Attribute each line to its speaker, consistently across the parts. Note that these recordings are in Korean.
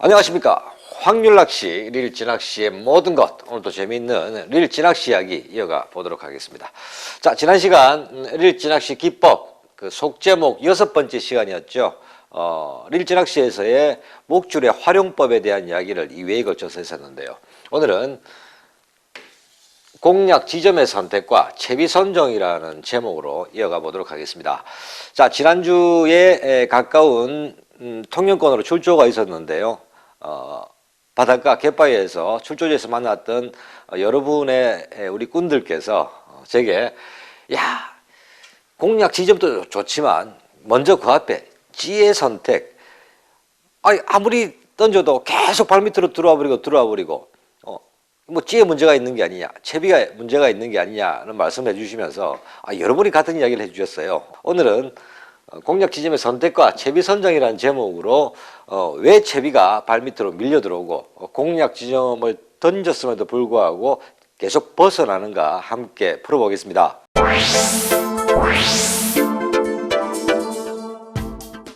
Speaker 1: 안녕하십니까. 확률낚시, 릴진낚시의 모든 것. 오늘도 재미있는 릴진낚시 이야기 이어가 보도록 하겠습니다. 자, 지난 시간 릴진낚시 기법 그 속제목 6번째 시간이었죠. 릴진낚시에서의 목줄의 활용법에 대한 이야기를 2회에 걸쳐서 했었는데요. 오늘은 공략 지점의 선택과 채비 선정이라는 제목으로 이어가 보도록 하겠습니다. 자, 지난주에 가까운 통영권으로 출조가 있었는데요. 바닷가 갯바위에서 출조지에서 만났던 여러분의 우리 꾼들께서 제게 야, 공략 지점도 좋지만 먼저 그 앞에 찌의 선택, 아무리 던져도 계속 발밑으로 들어와 버리고 뭐 찌에 문제가 있는 게 아니냐, 채비가 문제가 있는 게 아니냐는 말씀해 주시면서 여러분이 같은 이야기를 해 주셨어요. 오늘은 공략 지점의 선택과 채비 선정이라는 제목으로 왜 채비가 발밑으로 밀려 들어오고 공략 지점을 던졌음에도 불구하고 계속 벗어나는가 함께 풀어보겠습니다.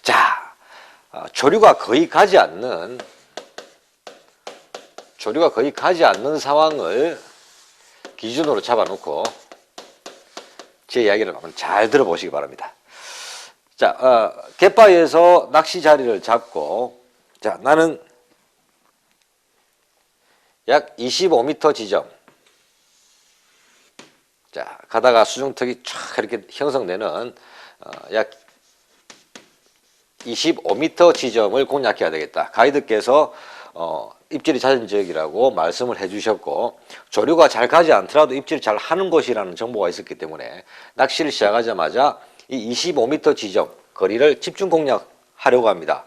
Speaker 1: 자, 조류가 거의 가지 않는 상황을 기준으로 잡아놓고 제 이야기를 한번 잘 들어보시기 바랍니다. 자, 갯바위에서 낚시 자리를 잡고, 자, 나는 약 25m 지점. 자, 가다가 수중턱이 쫙 이렇게 형성되는 약 25m 지점을 공략해야 되겠다. 가이드께서 입질이 잦은 지역이라고 말씀을 해주셨고, 조류가 잘 가지 않더라도 입질을 잘 하는 곳이라는 정보가 있었기 때문에 낚시를 시작하자마자 이 25m 지점 거리를 집중 공략하려고 합니다.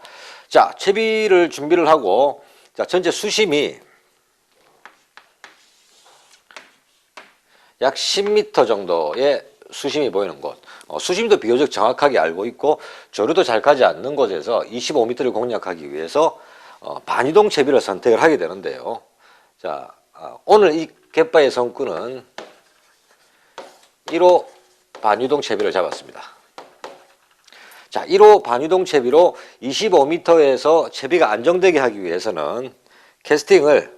Speaker 1: 자, 채비를 준비를 하고, 자, 전체 수심이 약 10m 정도의 수심이 보이는 곳, 수심도 비교적 정확하게 알고 있고 조류도 잘 가지 않는 곳에서 25m를 공략하기 위해서 반이동 채비를 선택을 하게 되는데요. 자, 오늘 이 갯바의 성꾼은 1호 반유동 채비를 잡았습니다. 자, 1호 반유동 채비로 25m에서 채비가 안정되게 하기 위해서는 캐스팅을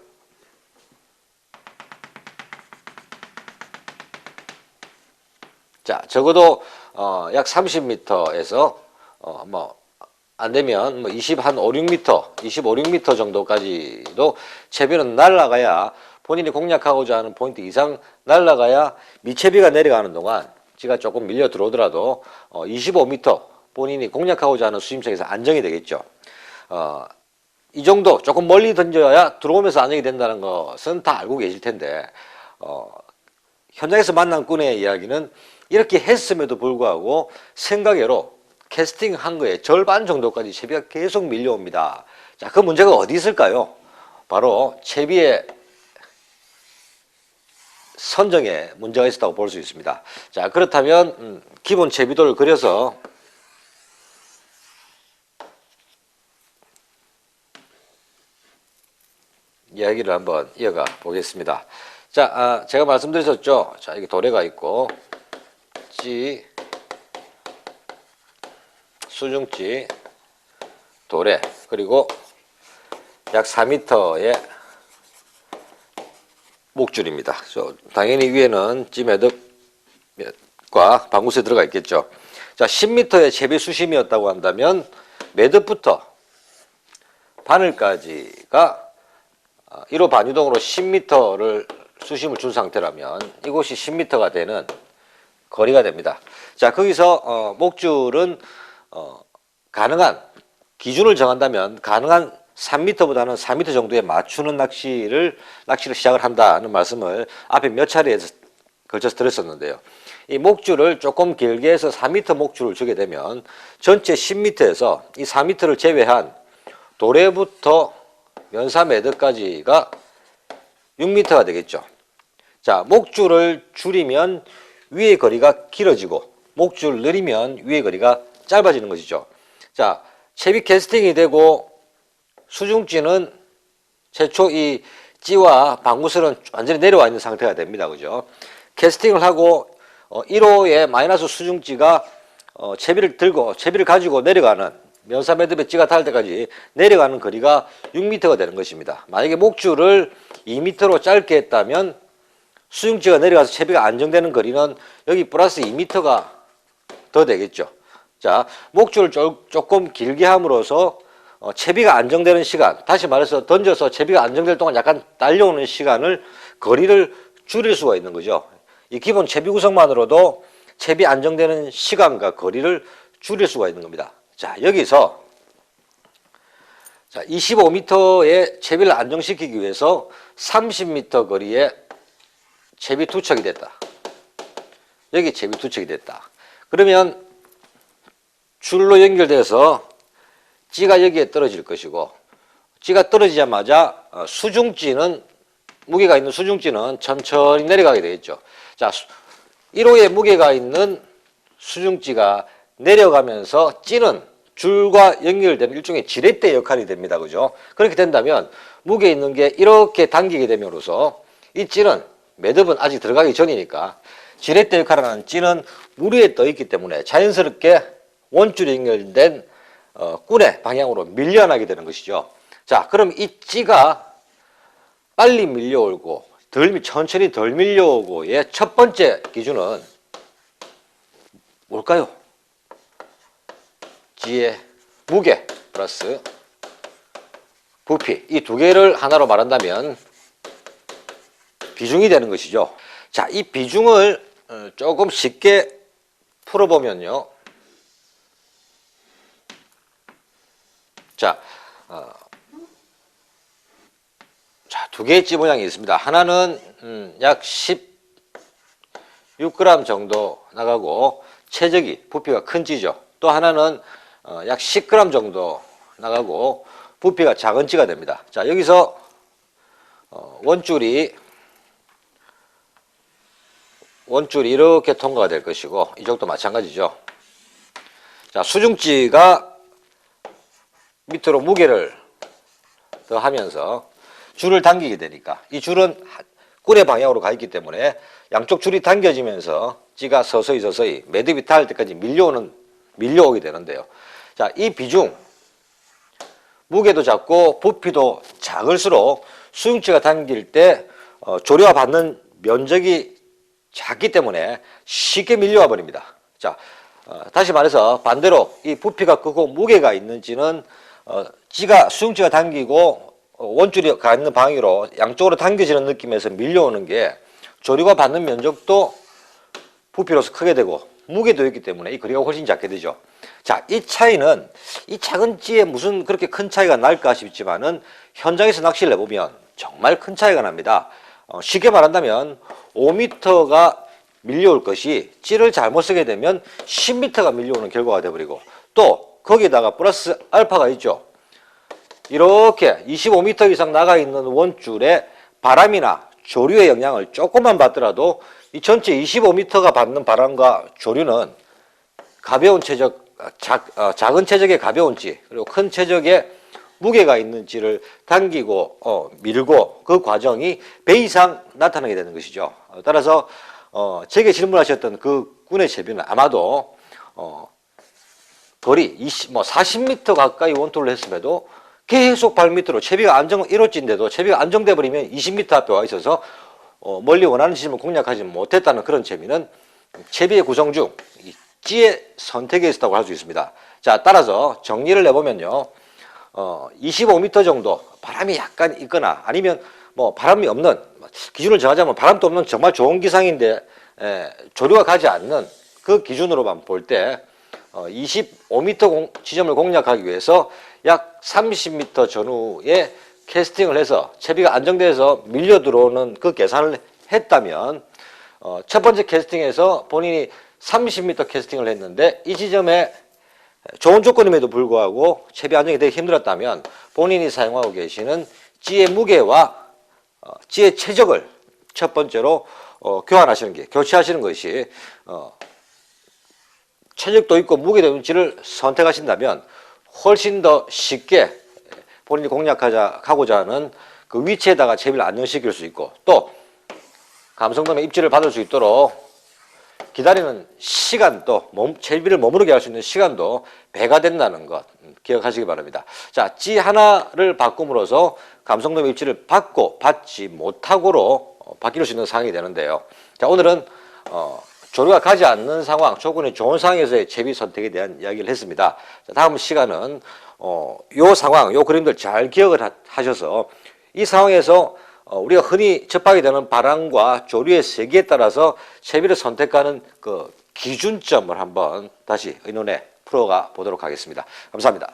Speaker 1: 자, 적어도 약 30m에서 뭐 안되면 뭐 25, 6m 정도까지도 채비는 날아가야, 본인이 공략하고자 하는 포인트 이상 날아가야 미채비가 내려가는 동안 지가 조금 밀려 들어오더라도 25m 본인이 공략하고자 하는 수심층에서 안정이 되겠죠. 이 정도 조금 멀리 던져야 들어오면서 안정이 된다는 것은 다 알고 계실 텐데, 현장에서 만난 꾼의 이야기는 이렇게 했음에도 불구하고 생각외로 캐스팅한 거에 절반 정도까지 채비가 계속 밀려옵니다. 자, 그 문제가 어디 있을까요? 바로 채비의 선정에 문제가 있었다고 볼 수 있습니다. 자, 그렇다면 기본 채비도를 그려서 이야기를 한번 이어가 보겠습니다. 자, 제가 말씀드렸었죠. 자, 이게 도래가 있고 찌, 수중찌, 도래, 그리고 약 4m의 목줄입니다. 당연히 위에는 찌매듭과 방구새 들어가 있겠죠. 자, 10m의 채비 수심이었다고 한다면 매듭부터 바늘까지가 1호 반유동으로 10m를 수심을 준 상태라면 이곳이 10m가 되는 거리가 됩니다. 자, 거기서 목줄은 가능한 기준을 정한다면 가능한 3m보다는 4m 정도에 맞추는 낚시를 시작을 한다는 말씀을 앞에 몇 차례에 걸쳐서 드렸었는데요. 이 목줄을 조금 길게 해서 4m 목줄을 주게 되면 전체 10m에서 이 4m를 제외한 도래부터 연사 매듭까지가 6m가 되겠죠. 자, 목줄을 줄이면 위의 거리가 길어지고 목줄을 늘리면 위의 거리가 짧아지는 것이죠. 자, 채비 캐스팅이 되고 수중찌는 최초 이 찌와 방구슬은 완전히 내려와 있는 상태가 됩니다. 그죠? 캐스팅을 하고 1호의 마이너스 수중찌가 채비를 가지고 내려가는 면사 매듭에 찌가 닿을 때까지 내려가는 거리가 6m가 되는 것입니다. 만약에 목줄을 2m로 짧게 했다면 수중찌가 내려가서 채비가 안정되는 거리는 여기 플러스 2m가 더 되겠죠. 자, 목줄을 조금 길게 함으로써 채비가 안정되는 시간, 다시 말해서 던져서 채비가 안정될 동안 약간 딸려오는 시간을, 거리를 줄일 수가 있는 거죠. 이 기본 채비 구성만으로도 채비 안정되는 시간과 거리를 줄일 수가 있는 겁니다. 자, 여기서 25m의 채비를 안정시키기 위해서 30m 거리에 채비 투척이 됐다. 여기 채비 투척이 됐다. 그러면 줄로 연결돼서 찌가 여기에 떨어질 것이고, 찌가 떨어지자마자 수중찌는, 무게가 있는 수중찌는 천천히 내려가게 되겠죠. 자, 1호에 무게가 있는 수중찌가 내려가면서 찌는 줄과 연결되는 일종의 지렛대 역할이 됩니다. 그죠? 그렇게 된다면 무게 있는 게 이렇게 당기게 됨으로써 이 찌는, 매듭은 아직 들어가기 전이니까 지렛대 역할을 하는 찌는 물 위에 떠 있기 때문에 자연스럽게 원줄이 연결된 꾼의 방향으로 밀려나게 되는 것이죠. 자, 그럼 이 찌가 빨리 밀려오고 천천히 덜 밀려오고의 첫 번째 기준은 뭘까요? 찌의 무게 플러스 부피, 이 두 개를 하나로 말한다면 비중이 되는 것이죠. 자, 이 비중을 조금 쉽게 풀어보면요. 자, 두 개의 찌 모양이 있습니다. 하나는 약 16g 정도 나가고 최적이, 부피가 큰 찌죠. 또 하나는 약 10g 정도 나가고 부피가 작은 찌가 됩니다. 자, 여기서 원줄이 이렇게 통과가 될 것이고, 이쪽도 마찬가지죠. 자, 수중찌가 밑으로 무게를 더 하면서 줄을 당기게 되니까, 이 줄은 꿀의 방향으로 가 있기 때문에 양쪽 줄이 당겨지면서 찌가 서서히 매듭이 닿을 때까지 밀려오게 되는데요. 자, 이 비중, 무게도 작고 부피도 작을수록 수중찌가 당길 때 조류와 받는 면적이 작기 때문에 쉽게 밀려와 버립니다. 자, 다시 말해서 반대로 이 부피가 크고 무게가 있는 찌는 찌가, 수중찌가 당기고 원줄이 가 있는 방향으로 양쪽으로 당겨지는 느낌에서 밀려오는 게 조류가 받는 면적도 부피로서 크게 되고 무게도 있기 때문에 이 거리가 훨씬 작게 되죠. 자, 이 차이는, 이 작은 찌에 무슨 그렇게 큰 차이가 날까 싶지만은 현장에서 낚시를 해보면 정말 큰 차이가 납니다. 쉽게 말한다면 5m가 밀려올 것이 찌를 잘못 쓰게 되면 10m가 밀려오는 결과가 되어버리고, 또 거기에다가 플러스 알파가 있죠. 이렇게 25m 이상 나가 있는 원줄에 바람이나 조류의 영향을 조금만 받더라도 이 전체 25m가 받는 바람과 조류는 가벼운 체적, 작은 체적의 가벼운 찌, 그리고 큰 체적의 무게가 있는 찌를 당기고 밀고, 그 과정이 배 이상 나타나게 되는 것이죠. 따라서 제게 질문하셨던 그 꾼의 채비는 아마도 거리 40m 가까이 원투를 했음에도 계속 발밑으로, 채비가 1호찌인데도 채비가 안정돼 버리면 20m 앞에 와 있어서 멀리 원하는 지점을 공략하지 못했다는 그런 채비는 채비의 구성 중 찌의 선택에 있었다고 할 수 있습니다. 자, 따라서 정리를 해보면요. 25m 정도 바람이 약간 있거나, 아니면 바람이 없는, 기준을 정하자면 바람도 없는 정말 좋은 기상인데 조류가 가지 않는 그 기준으로만 볼 때 25m 지점을 공략하기 위해서 약 30m 전후에 캐스팅을 해서 채비가 안정돼서 밀려 들어오는 그 계산을 했다면, 첫 번째 캐스팅에서 본인이 30m 캐스팅을 했는데 이 지점에 좋은 조건임에도 불구하고 채비 안정이 되게 힘들었다면 본인이 사용하고 계시는 찌의 무게와 찌의 최적을 첫 번째로 교체하시는 것이 체력도 있고 무게도 있는 찌를 선택하신다면 훨씬 더 쉽게 본인이 공략하고자 하는 그 위치에다가 채비를 안정시킬 수 있고, 또 감성돔의 입질을 받을 수 있도록 기다리는 시간도 채비를 머무르게 할 수 있는 시간도 배가 된다는 것 기억하시기 바랍니다. 자, 지 하나를 바꿈으로써 감성돔 입질을 받지 못하고로 바뀔 수 있는 상황이 되는데요. 자, 오늘은 조류가 가지 않는 상황, 조건이 좋은 상황에서의 채비 선택에 대한 이야기를 했습니다. 자, 다음 시간은 요 상황, 요 그림들 잘 기억을 하셔서 이 상황에서 우리가 흔히 접하게 되는 바람과 조류의 세기에 따라서 채비를 선택하는 그 기준점을 한번 다시 의논해 풀어가 보도록 하겠습니다. 감사합니다.